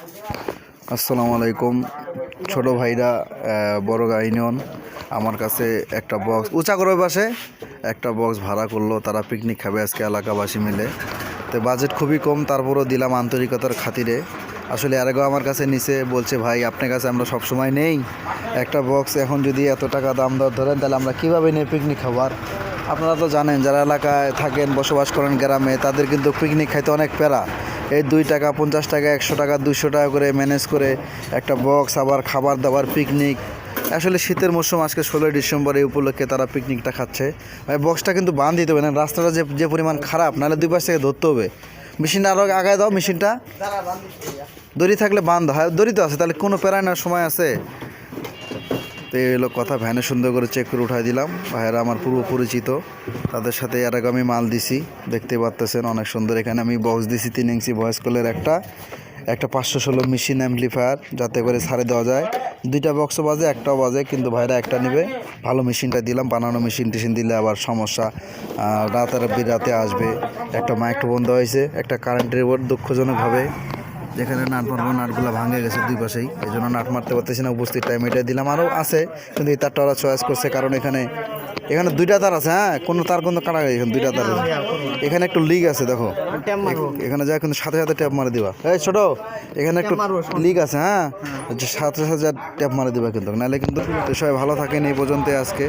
আসসালামু আলাইকুম ছোট ভাইরা বড়গা ইউনিয়ন আমার কাছে একটা বক্স উঁচাগড়ের পাশে একটা বক্স ভাড়া করলো। তারা পিকনিক খাবে আজকে এলাকাবাসী মিলে। তো বাজেট খুবই কম, তারপরও দিলাম আন্তরিকতার খাতিরে। আসলে আর আগেও আমার কাছে নিচে বলছে, ভাই আপনার কাছে আমরা সব সময় নেই, একটা বক্স এখন যদি এত টাকা দাম দর ধরেন তাহলে আমরা কীভাবে নিয়ে পিকনিক খাবার। আপনারা তো জানেন যারা এলাকায় থাকেন, বসবাস করেন গ্রামে, তাদের কিন্তু পিকনিক খাইতে অনেক প্যারা। এই 2 টাকা 50 টাকা 100 টাকা 200 টাকা করে ম্যানেজ করে একটা বক্স, আবার খাবার দাবার, পিকনিক। আসলে শীতের মৌসুম, আজকে 16 ডিসেম্বর, এই উপলক্ষে তারা পিকনিকটা খাচ্ছে। ভাই বক্সটা কিন্তু বাঁধ দিতে হবে না, রাস্তাটা যে পরিমাণ খারাপ, নাহলে 2 পাশ থেকে ধরতে হবে। মেশিনটা আরও আগায় দাও, মেশিনটা দড়ি থাকলে বাঁধ হয়, দড়ি তো আছে, তাহলে কোনো প্যারায় না, সময় আছে। তো এই হলো কথা। ভ্যানে সুন্দর করে চেক করে উঠাই দিলাম। ভাইয়েরা আমার পূর্ব পরিচিত, তাদের সাথে এর আগে আমি মাল দিছি, দেখতে পাচ্তেছেন অনেক সুন্দর। এখানে আমি বক্স দিছি 3 ইঞ্চি ভয়েস কলের একটা 516 মেশিন অ্যাম্পলিফায়ার, যাতে করে ছাড়ে দেওয়া যায়। 2টা বক্সও বাজে, একটাও বাজে, কিন্তু ভাইরা একটা নেবে। ভালো মেশিনটা দিলাম, বানানো মেশিন টেশিন দিলে আবার সমস্যা, রাতে আসবে। একটা মাইক্রোফোন দেওয়া হয়েছে, একটা কারেন্টের বোর্ড দুঃখজনকভাবে যেখানে নাট মারবো, নাটগুলো ভাঙে গেছে 2 পাশেই, এই জন্য নাট মারতে পারতেছি না। উপস্থিত টাইম এটা দিলাম, আরও আছে কিন্তু এই তারটা ওরা চয়েস করছে, কারণ এখানে 2টা তার আছে। হ্যাঁ, কোনো তার কিন্তু কাটা গেছে, এখানে 2টা তার আছে। এখানে একটু লিক আছে, দেখো এখানে যা, কিন্তু সাথে সাথে ট্যাপ মারে দিবা। এই ছোট, এখানে একটু লিক আছে। হ্যাঁ, সাথে সাথে ট্যাপ মারে দিবা কিন্তু, নাহলে কিন্তু। সবাই ভালো থাকেন, এই পর্যন্ত আজকে।